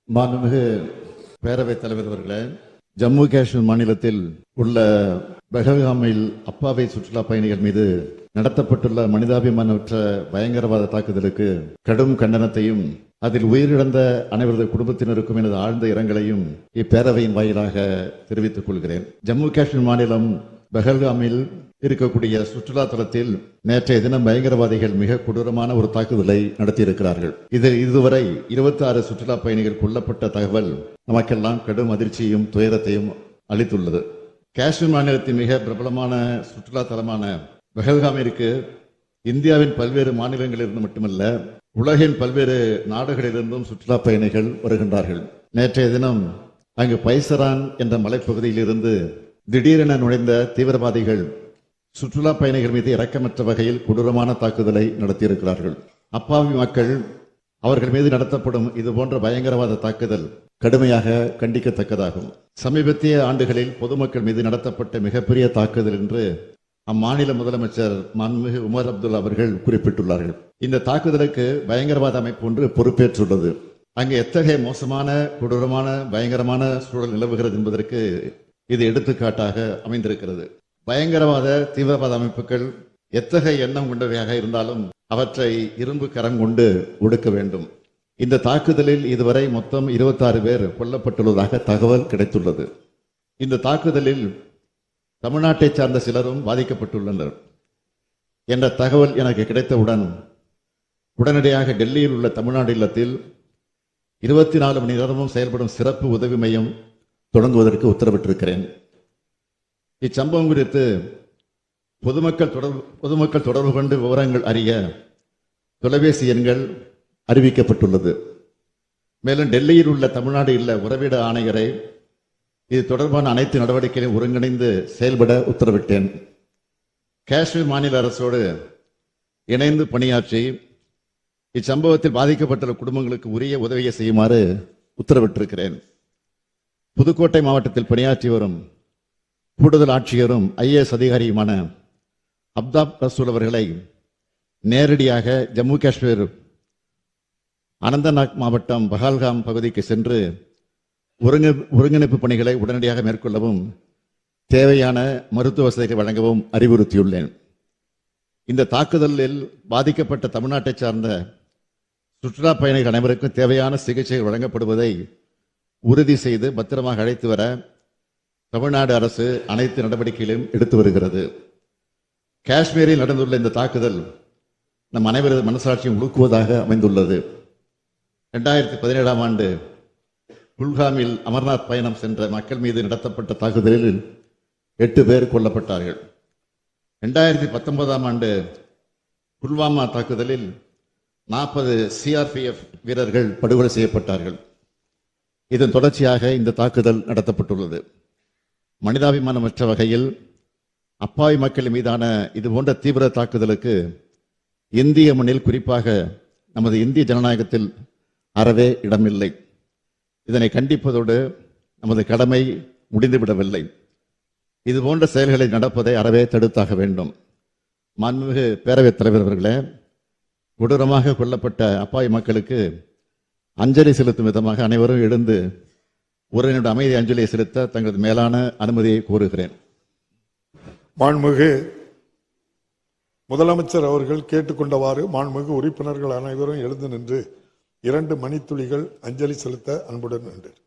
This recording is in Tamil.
மாண்புமிகு பேரவைத் தலைவர் அவர்களே, ஜம்மு காஷ்மீர் மாநிலத்தில் உள்ள பெஹல்காமில் அப்பாவி சுற்றுலா பயணிகள் மீது நடத்தப்பட்டுள்ள மனிதாபிமானமற்ற பயங்கரவாத தாக்குதலுக்கு கடும் கண்டனத்தையும் அதில் உயிரிழந்த அனைவரது குடும்பத்தினருக்கும் எனது ஆழ்ந்த இரங்கலையும் இப்பேரவையின் வாயிலாக தெரிவித்துக் கொள்கிறேன். ஜம்மு காஷ்மீர் மாநிலம் பெஹல்காமில் இருக்கக்கூடிய சுற்றுலா தலத்தில் நேற்றைய தினம் பயங்கரவாதிகள் மிக கொடூரமான ஒரு தாக்குதலை நடத்தியிருக்கிறார்கள். இதில் இதுவரை 26 சுற்றுலா பயணிகள் கொல்லப்பட்ட தகவல் நமக்கெல்லாம் கடும் அதிர்ச்சியும் துயரத்தையும் அளித்துள்ளது. காஷ்மீர் மாநிலத்தின் மிக பிரபலமான சுற்றுலா தலமான பெஹல்காமிற்கு இந்தியாவின் பல்வேறு மாநிலங்களிலிருந்து மட்டுமல்ல, உலகின் பல்வேறு நாடுகளிலிருந்தும் சுற்றுலா பயணிகள் வருகின்றார்கள். நேற்றைய தினம் அங்கு பைசரான் என்ற மலைப்பகுதியில் இருந்து திடீரென நுழைந்த தீவிரவாதிகள் சுற்றுலா பயணிகள் மீது இரக்கமற்ற வகையில் கொடூரமான தாக்குதலை நடத்தியிருக்கிறார்கள். அப்பாவி மக்கள் அவர்கள் மீது நடத்தப்படும் இதுபோன்ற பயங்கரவாத தாக்குதல் கடுமையாக கண்டிக்கத்தக்கதாகும். சமீபத்திய ஆண்டுகளில் பொதுமக்கள் மீது நடத்தப்பட்ட மிகப்பெரிய தாக்குதல் என்று அம்மாநில முதலமைச்சர் மாண்புமிகு உமர் அப்துல்லா அவர்கள் குறிப்பிட்டுள்ளார்கள். இந்த தாக்குதலுக்கு பயங்கரவாத அமைப்பு ஒன்று பொறுப்பேற்றுள்ளது. அங்கு எத்தகைய மோசமான கொடூரமான பயங்கரமான சூழல் நிலவுகிறது என்பதற்கு இது எடுத்துக்காட்டாக அமைந்திருக்கிறது. பயங்கரவாத தீவிரவாத அமைப்புகள் எத்தகைய எண்ணம் கொண்டவையாக இருந்தாலும் அவற்றை இரும்பு கரம் கொண்டு ஒடுக்க வேண்டும். இந்த தாக்குதலில் இதுவரை மொத்தம் 26 பேர் கொல்லப்பட்டுள்ளதாக தகவல் கிடைத்துள்ளது. இந்த தாக்குதலில் தமிழ்நாட்டை சார்ந்த சிலரும் பாதிக்கப்பட்டுள்ளனர் என்ற தகவல் எனக்கு கிடைத்தவுடன் உடனடியாக டெல்லியில் உள்ள தமிழ்நாடு இல்லத்தில் 24 மணி நேரமும் செயல்படும் சிறப்பு உதவி மையம் தொடங்குவதற்கு உத்தரவிட்டிருக்கிறேன். இச்சம்பவம் குறித்து பொதுமக்கள் தொடர்பு கொண்டு விவரங்கள் அறிய தொலைபேசி எண்கள் அறிவிக்கப்பட்டுள்ளது. மேலும் டெல்லியில் உள்ள தமிழ்நாடு இல்ல உறவிட ஆணையரை இது தொடர்பான அனைத்து நடவடிக்கைகளையும் ஒருங்கிணைந்து செயல்பட உத்தரவிட்டேன். காஷ்மீர் மாநில அரசோடு இணைந்து பணியாற்றி இச்சம்பவத்தில் பாதிக்கப்பட்டுள்ள குடும்பங்களுக்கு உரிய உதவியை செய்யுமாறு உத்தரவிட்டிருக்கிறேன். புதுக்கோட்டை மாவட்டத்தில் பணியாற்றி வரும் கூடுதல் ஆட்சியரும் IAS அதிகாரியுமான அப்தாப் ரசூல் அவர்களை நேரடியாக ஜம்மு காஷ்மீர் அனந்தநாக் மாவட்டம் பஹல்காம் பகுதிக்கு சென்று ஒருங்கிணைப்பு பணிகளை உடனடியாக மேற்கொள்ளவும் தேவையான மருத்துவ வசதிகளை வழங்கவும் அறிவுறுத்தியுள்ளேன். இந்த தாக்குதலில் பாதிக்கப்பட்ட தமிழ்நாட்டை சார்ந்த சுற்றுலா பயணிகள் அனைவருக்கும் தேவையான சிகிச்சை வழங்கப்படுவதை உறுதி செய்து பத்திரமாக அழைத்து வர தமிழ்நாடு அரசு அனைத்து நடவடிக்கைகளையும் எடுத்து வருகிறது. காஷ்மீரில் நடந்துள்ள இந்த தாக்குதல் நம் அனைவரது மனசாட்சியும் உழுக்குவதாக அமைந்துள்ளது. 2017ஆம் ஆண்டு குல்காமில் அமர்நாத் பயணம் சென்ற மக்கள் மீது நடத்தப்பட்ட தாக்குதலில் 8 பேர் கொல்லப்பட்டார்கள். 2019ஆம் ஆண்டு புல்வாமா தாக்குதலில் 40 CRPF வீரர்கள் படுகொலை செய்யப்பட்டார்கள். இதன் தொடர்ச்சியாக இந்த தாக்குதல் நடத்தப்பட்டுள்ளது. மனிதாபிமானமற்ற வகையில் அப்பாவி மக்கள் மீதான இதுபோன்ற தீவிர தாக்குதலுக்கு இந்திய மண்ணில், குறிப்பாக நமது இந்திய ஜனநாயகத்தில் அறவே இடமில்லை. இதனை கண்டிப்பதோடு நமது கடமை முடிந்துவிடவில்லை. இதுபோன்ற செயல்களை நடப்பதை அறவே தடுத்தாக வேண்டும். மாண்புமிகு பேரவைத் தலைவர் அவர்களே, கொடூரமாக கொல்லப்பட்ட அப்பாவி மக்களுக்கு அஞ்சலி செலுத்தும் விதமாக அனைவரும் எழுந்து ஒரு நிமிட அமைதி அஞ்சலியை செலுத்த தங்களது மேலான அனுமதியை கோருகிறேன். மாண்புமிகு முதலமைச்சர் அவர்கள் கேட்டுக்கொண்டவாறு மாண்புமிகு உறுப்பினர்கள் அனைவரும் எழுந்து நின்று 2 மணித்துளிகள் அஞ்சலி செலுத்த அன்புடன் வேண்டேன்.